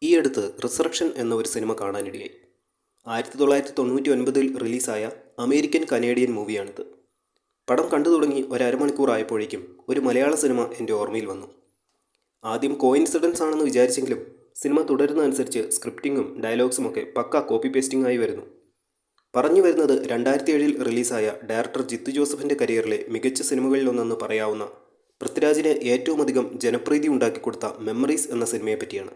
ഈ അടുത്ത് റിസറക്ഷൻ എന്ന ഒരു സിനിമ കാണാനിടയായി. 1999 റിലീസായ അമേരിക്കൻ കനേഡിയൻ മൂവിയാണിത്. പടം കണ്ടു തുടങ്ങി ഒരമണിക്കൂർ ആയപ്പോഴേക്കും ഒരു മലയാള സിനിമ എൻ്റെ ഓർമ്മയിൽ വന്നു. ആദ്യം കോയിൻസിഡൻസ് ആണെന്ന് വിചാരിച്ചെങ്കിലും സിനിമ തുടരുന്നതനുസരിച്ച് സ്ക്രിപ്റ്റിങ്ങും ഡയലോഗ്സുമൊക്കെ പക്ക കോപ്പി പേസ്റ്റിംഗ് ആയി വരുന്നു. പറഞ്ഞു വരുന്നത് 2007 റിലീസായ ഡയറക്ടർ ജിത്തു ജോസഫിൻ്റെ കരിയറിലെ മികച്ച സിനിമകളിലൊന്നെന്ന് പറയാവുന്ന പൃഥ്വിരാജിന് ഏറ്റവുമധികം ജനപ്രീതി ഉണ്ടാക്കിക്കൊടുത്ത മെമ്മറീസ് എന്ന സിനിമയെപ്പറ്റിയാണ്.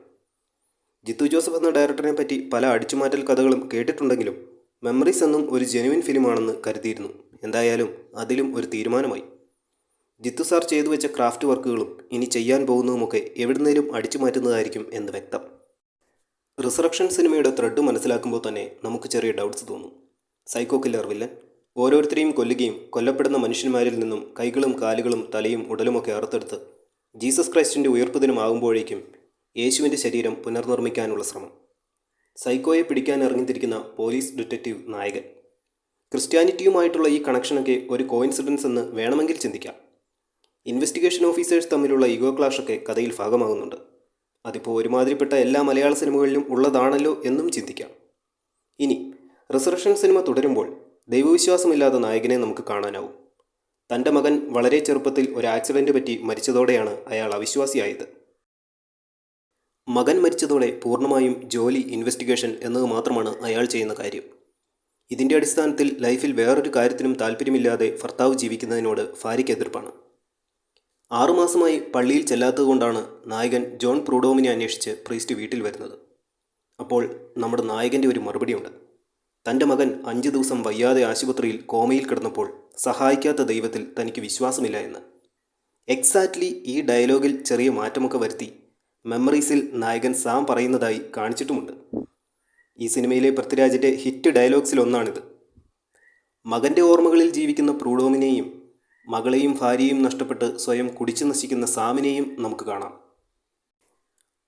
ജിത്തു ജോസഫ് എന്ന ഡയറക്ടറിനെ പറ്റി പല അടിച്ചുമാറ്റൽ കഥകളും കേട്ടിട്ടുണ്ടെങ്കിലും മെമ്മറീസ് എന്നും ഒരു ജെനുവിൻ ഫിലിമാണെന്ന് കരുതിയിരുന്നു. എന്തായാലും അതിലും ഒരു തീരുമാനമായി. ജിത്തു സാർ ചെയ്തു വെച്ച ക്രാഫ്റ്റ് വർക്കുകളും ഇനി ചെയ്യാൻ പോകുന്നതുമൊക്കെ എവിടുന്നേലും അടിച്ചു മാറ്റുന്നതായിരിക്കും എന്ന് വ്യക്തം. റിസറക്ഷൻ സിനിമയുടെ ത്രെഡ് മനസ്സിലാക്കുമ്പോൾ തന്നെ നമുക്ക് ചെറിയ ഡൗട്ട്സ് തോന്നും. സൈക്കോ കില്ലർ വില്ലൻ ഓരോരുത്തരെയും കൊല്ലുകയും കൊല്ലപ്പെടുന്ന മനുഷ്യന്മാരിൽ നിന്നും കൈകളും കാലുകളും തലയും ഉടലുമൊക്കെ അറുത്തെടുത്ത് ജീസസ് ക്രൈസ്റ്റിൻ്റെ ഉയർപ്പ് ദിനമാകുമ്പോഴേക്കും യേശുവിൻ്റെ ശരീരം പുനർനിർമ്മിക്കാനുള്ള ശ്രമം. സൈക്കോയെ പിടിക്കാൻ ഇറങ്ങിത്തിരിക്കുന്ന പോലീസ് ഡിറ്റക്റ്റീവ് നായകൻ. ക്രിസ്ത്യാനിറ്റിയുമായിട്ടുള്ള ഈ കണക്ഷനൊക്കെ ഒരു കോയിൻസിഡൻസ് എന്ന് വേണമെങ്കിൽ ചിന്തിക്കാം. ഇൻവെസ്റ്റിഗേഷൻ ഓഫീസേഴ്സ് തമ്മിലുള്ള ഈഗോ ക്ലാഷൊക്കെ കഥയിൽ ഭാഗമാകുന്നുണ്ട്. അതിപ്പോൾ ഒരുമാതിരിപ്പെട്ട എല്ലാ മലയാള സിനിമകളിലും ഉള്ളതാണല്ലോ എന്നും ചിന്തിക്കാം. ഇനി റിസറക്ഷൻ സിനിമ തുടരുമ്പോൾ ദൈവവിശ്വാസമില്ലാത്ത നായകനെ നമുക്ക് കാണാനാവും. തൻ്റെ മകൻ വളരെ ചെറുപ്പത്തിൽ ഒരു ആക്സിഡൻറ്റ് പറ്റി മരിച്ചതോടെയാണ് അയാൾ അവിശ്വാസിയായത്. മകൻ മരിച്ചതോടെ പൂർണ്ണമായും ജോലി, ഇൻവെസ്റ്റിഗേഷൻ എന്നത് മാത്രമാണ് അയാൾ ചെയ്യുന്ന കാര്യം. ഇതിൻ്റെ അടിസ്ഥാനത്തിൽ ലൈഫിൽ വേറൊരു കാര്യത്തിനും താല്പര്യമില്ലാതെ ഭർത്താവ് ജീവിക്കുന്നതിനോട് ഭാര്യയ്ക്ക് എതിർപ്പാണ്. 6 മാസമായി പള്ളിയിൽ ചെല്ലാത്തതുകൊണ്ടാണ് നായകൻ ജോൺ പ്രൂഡോമിനെ അന്വേഷിച്ച് പ്രീസ്റ്റ് വീട്ടിൽ വരുന്നത്. അപ്പോൾ നമ്മുടെ നായകൻ്റെ ഒരു മറുപടിയുണ്ട്. തൻ്റെ മകൻ 5 ദിവസം വയ്യാതെ ആശുപത്രിയിൽ കോമയിൽ കിടന്നപ്പോൾ സഹായിക്കാത്ത ദൈവത്തിൽ തനിക്ക് വിശ്വാസമില്ല എന്ന്. എക്സാക്ട്ലി ഈ ഡയലോഗിൽ ചെറിയ മാറ്റമൊക്കെ വരുത്തി മെമ്മറീസിൽ നായകൻ സാം പറയുന്നതായി കാണിച്ചിട്ടുമുണ്ട്. ഈ സിനിമയിലെ പൃഥ്വിരാജിൻ്റെ ഹിറ്റ് ഡയലോഗ്സിലൊന്നാണിത്. മകൻ്റെ ഓർമ്മകളിൽ ജീവിക്കുന്ന പ്രൂഡോമിനെയും മകളെയും ഭാര്യയും നഷ്ടപ്പെട്ട് സ്വയം കുടിച്ചു നശിക്കുന്ന സാമിനെയും നമുക്ക് കാണാം.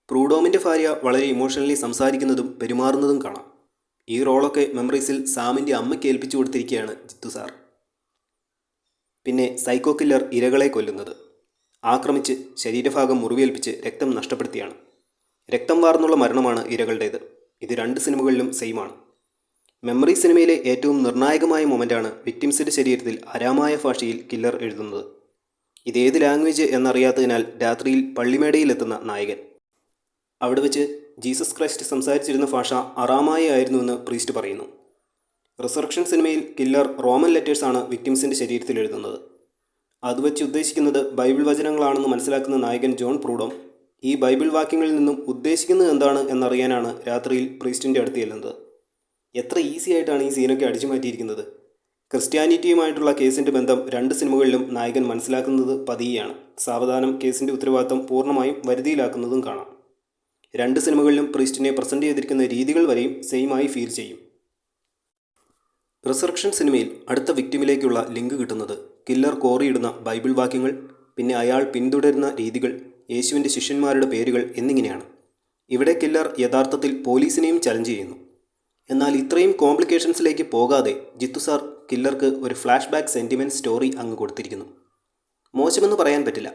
പ്രൂഡോമിൻ്റെ ഭാര്യ വളരെ ഇമോഷണലി സംസാരിക്കുന്നതും പെരുമാറുന്നതും കാണാം. ഈ റോളൊക്കെ മെമ്മറീസിൽ സാമിൻ്റെ അമ്മയ്ക്ക് ഏൽപ്പിച്ചു കൊടുത്തിരിക്കുകയാണ് ജിത്തു സാർ. പിന്നെ സൈക്കോ കില്ലർ ഇരകളെ കൊല്ലുന്നത് ആക്രമിച്ച് ശരീരഭാഗം മുറിവേൽപ്പിച്ച് രക്തം നഷ്ടപ്പെടുത്തിയാണ്. രക്തം വാർന്നുള്ള മരണമാണ് ഇരകളുടേത്. ഇത് 2 സിനിമകളിലും സെയിമാണ്. മെമ്മറി സിനിമയിലെ ഏറ്റവും നിർണായകമായ മൊമെൻ്റാണ് വിക്ടിംസിൻ്റെ ശരീരത്തിൽ അരാമായ ഭാഷയിൽ കില്ലർ എഴുതുന്നത്. ഇതേത് ലാംഗ്വേജ് എന്നറിയാത്തതിനാൽ രാത്രിയിൽ പള്ളിമേടയിലെത്തുന്ന നായകൻ. അവിടെ വെച്ച് ജീസസ് ക്രൈസ്റ്റ് സംസാരിച്ചിരുന്ന ഭാഷ അറാമായ ആയിരുന്നുവെന്ന് പ്രീസ്റ്റ് പറയുന്നു. റിസറക്ഷൻ സിനിമയിൽ കില്ലർ റോമൻ ലെറ്റേഴ്സാണ് വിക്ടിംസിൻ്റെ ശരീരത്തിൽ എഴുതുന്നത്. അത് വെച്ച് ഉദ്ദേശിക്കുന്നത് ബൈബിൾ വചനങ്ങളാണെന്ന് മനസ്സിലാക്കുന്ന നായകൻ ജോൺ പ്രൂഡോം ഈ ബൈബിൾ വാക്യങ്ങളിൽ നിന്നും ഉദ്ദേശിക്കുന്നത് എന്താണ് എന്നറിയാനാണ് രാത്രിയിൽ പ്രീസ്റ്റിൻ്റെ അടുത്ത് ചെല്ലുന്നത്. എത്ര ഈസി ആയിട്ടാണ് ഈ സീനൊക്കെ അടിച്ചു മാറ്റിയിരിക്കുന്നത്. ക്രിസ്ത്യാനിറ്റിയുമായിട്ടുള്ള കേസിൻ്റെ ബന്ധം 2 സിനിമകളിലും നായകൻ മനസ്സിലാക്കുന്നത് പതിയെയാണ്. സാവധാനം കേസിൻ്റെ ഉത്തരവാദിത്തം പൂർണ്ണമായും വരുതിയിലാക്കുന്നതും കാണാം. 2 സിനിമകളിലും പ്രീസ്റ്റിനെ പ്രസൻറ്റ് ചെയ്തിരിക്കുന്ന രീതികൾ വരെയും സെയിമായി ഫീൽ ചെയ്യും. റിസറക്ഷൻ സിനിമയിൽ അടുത്ത വിക്ടിമിലേക്കുള്ള ലിങ്ക് കിട്ടുന്നത് കില്ലർ കോറിയിടുന്ന ബൈബിൾ വാക്യങ്ങൾ, പിന്നെ അയാൾ പിന്തുടരുന്ന രീതികൾ, യേശുവിൻ്റെ ശിഷ്യന്മാരുടെ പേരുകൾ എന്നിങ്ങനെയാണ്. ഇവിടെ കില്ലർ യഥാർത്ഥത്തിൽ പോലീസിനെയും ചലഞ്ച് ചെയ്യുന്നു. എന്നാൽ ഇത്രയും കോംപ്ലിക്കേഷൻസിലേക്ക് പോകാതെ ജിത്തു സാർ കില്ലർക്ക് ഒരു ഫ്ലാഷ് ബാക്ക് സെൻറ്റിമെൻറ്റ് സ്റ്റോറി അങ്ങ് കൊടുത്തിരിക്കുന്നു. മോശമെന്ന് പറയാൻ പറ്റില്ല.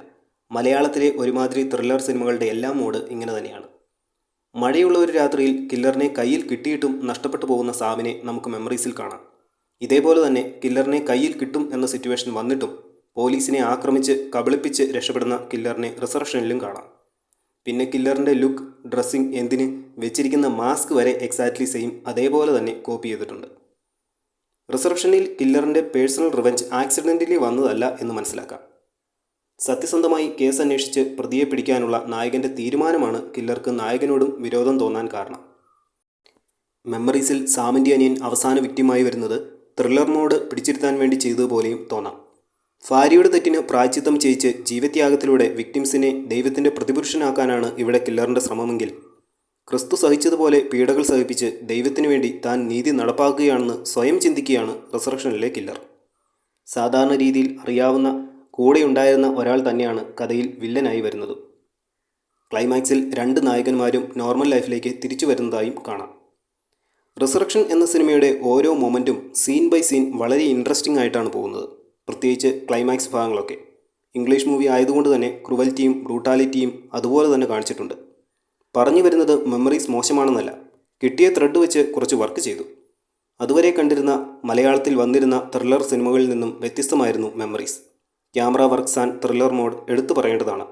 മലയാളത്തിലെ ഒരുമാതിരി ത്രില്ലർ സിനിമകളുടെ എല്ലാം മോഡ് ഇങ്ങനെ തന്നെയാണ്. മഴയുള്ള ഒരു രാത്രിയിൽ കില്ലറിനെ കയ്യിൽ കിട്ടിയിട്ടും നഷ്ടപ്പെട്ടു പോകുന്ന സാമിനെ നമുക്ക് മെമ്മറീസിൽ കാണാം. ഇതേപോലെ തന്നെ കില്ലറിനെ കയ്യിൽ കിട്ടും എന്ന സിറ്റുവേഷൻ വന്നിട്ടും പോലീസിനെ ആക്രമിച്ച് കബളിപ്പിച്ച് രക്ഷപ്പെടുന്ന കില്ലറിനെ റിസറക്ഷനിലും കാണാം. പിന്നെ കില്ലറിൻ്റെ ലുക്ക്, ഡ്രസ്സിങ്, എന്തിന് വെച്ചിരിക്കുന്ന മാസ്ക് വരെ എക്സാക്ട്ലി സെയിം അതേപോലെ തന്നെ കോപ്പി ചെയ്തിട്ടുണ്ട്. റിസറക്ഷനിൽ കില്ലറിൻ്റെ പേഴ്സണൽ റിവെഞ്ച് ആക്സിഡൻ്റലി വന്നതല്ല എന്ന് മനസ്സിലാക്കാം. സത്യസന്ധമായി കേസ് അന്വേഷിച്ച് പ്രതിയെ പിടിക്കാനുള്ള നായകൻ്റെ തീരുമാനമാണ് കില്ലർക്ക് നായകനോടും വിരോധം തോന്നാൻ കാരണം. മെമ്മറീസിൽ സാമിൻ്റെ അനിയൻ അവസാന വിക്ടിമായി വരുന്നത് ത്രില്ലർ മോഡ് പിടിച്ചിരുത്താൻ വേണ്ടി ചെയ്തതുപോലെയും തോന്നാം. ഭാര്യയുടെ തെറ്റിന് പ്രായശ്ചിത്തം ചെയ്യിച്ച് ജീവത്യാഗത്തിലൂടെ വിക്ടിംസിനെ ദൈവത്തിൻ്റെ പ്രതിപുരുഷനാക്കാനാണ് ഇവിടെ കില്ലറിൻ്റെ ശ്രമമെങ്കിൽ ക്രിസ്തു സഹിച്ചതുപോലെ പീഡകൾ സഹിപ്പിച്ച് ദൈവത്തിനു വേണ്ടി താൻ നീതി നടപ്പാക്കുകയാണെന്ന് സ്വയം ചിന്തിക്കുകയാണ് റിസറക്ഷനിലെ കില്ലർ. സാധാരണ രീതിയിൽ അറിയാവുന്ന കൂടെയുണ്ടായിരുന്ന ഒരാൾ തന്നെയാണ് കഥയിൽ വില്ലനായി വരുന്നത്. ക്ലൈമാക്സിൽ 2 നായകന്മാരും നോർമൽ ലൈഫിലേക്ക് തിരിച്ചു വരുന്നതായും കാണാം. റിസറക്ഷൻ എന്ന സിനിമയുടെ ഓരോ മൊമെൻറ്റും സീൻ ബൈ സീൻ വളരെ ഇൻട്രസ്റ്റിംഗ് ആയിട്ടാണ് പോകുന്നത്. പ്രത്യേകിച്ച് ക്ലൈമാക്സ് ഭാഗങ്ങളൊക്കെ. ഇംഗ്ലീഷ് മൂവി ആയതുകൊണ്ട് തന്നെ ക്രുവൽറ്റിയും ബ്രൂട്ടാലിറ്റിയും അതുപോലെ തന്നെ കാണിച്ചിട്ടുണ്ട്. പറഞ്ഞു വരുന്നത് മെമ്മറീസ് മോശമാണെന്നല്ല, കിട്ടിയ ത്രെഡ് വെച്ച് കുറച്ച് വർക്ക് ചെയ്തു. അതുവരെ കണ്ടിരുന്ന മലയാളത്തിൽ വന്നിരുന്ന ത്രില്ലർ സിനിമകളിൽ നിന്നും വ്യത്യസ്തമായിരുന്നു Memories. Camera works and thriller mode എടുത്തു പറയേണ്ടതാണ്.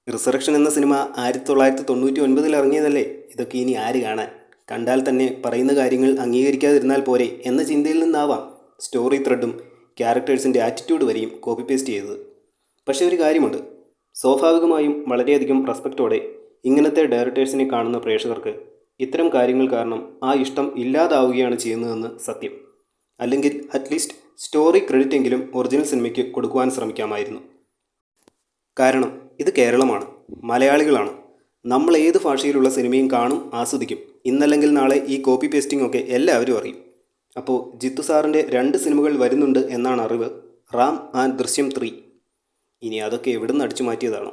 റിസറക്ഷൻ എന്ന സിനിമ 1999 ഇറങ്ങിയതല്ലേ, ഇതൊക്കെ ഇനി ആര് കാണാൻ? കണ്ടാൽ തന്നെ പറയുന്ന കാര്യങ്ങൾ അംഗീകരിക്കാതിരുന്നാൽ പോരെ എന്ന ചിന്തയിൽ നിന്നാവാം സ്റ്റോറി ത്രെഡും ക്യാരക്ടേഴ്സിൻ്റെ ആറ്റിറ്റ്യൂഡ് വരെയും കോപ്പി പേസ്റ്റ് ചെയ്തത്. പക്ഷേ ഒരു കാര്യമുണ്ട്, സ്വാഭാവികമായും വളരെയധികം റെസ്പെക്റ്റോടെ ഇങ്ങനത്തെ ഡയറക്ടേഴ്സിനെ കാണുന്ന പ്രേക്ഷകർക്ക് ഇത്തരം കാര്യങ്ങൾ കാരണം ആ ഇഷ്ടം ഇല്ലാതാവുകയാണ് ചെയ്യുന്നതെന്ന് സത്യം. അല്ലെങ്കിൽ അറ്റ്ലീസ്റ്റ് സ്റ്റോറി ക്രെഡിറ്റ് എങ്കിലും ഒറിജിനൽ സിനിമയ്ക്ക് കൊടുക്കുവാൻ ശ്രമിക്കാമായിരുന്നു. കാരണം ഇത് കേരളമാണ്, മലയാളികളാണ്. നമ്മൾ ഏത് ഭാഷയിലുള്ള സിനിമയും കാണും, ആസ്വദിക്കും. ഇന്നല്ലെങ്കിൽ നാളെ ഈ കോപ്പി പേസ്റ്റിംഗ് ഒക്കെ എല്ലാവരും അറിയും. അപ്പോൾ ജിത്തു സാറിൻ്റെ 2 സിനിമകൾ വരുന്നുണ്ട് എന്നാണ് അറിവ്, റാം ആൻഡ് ദൃശ്യം 3. ഇനി അതൊക്കെ എവിടുന്ന് അടിച്ചു മാറ്റിയതാണോ?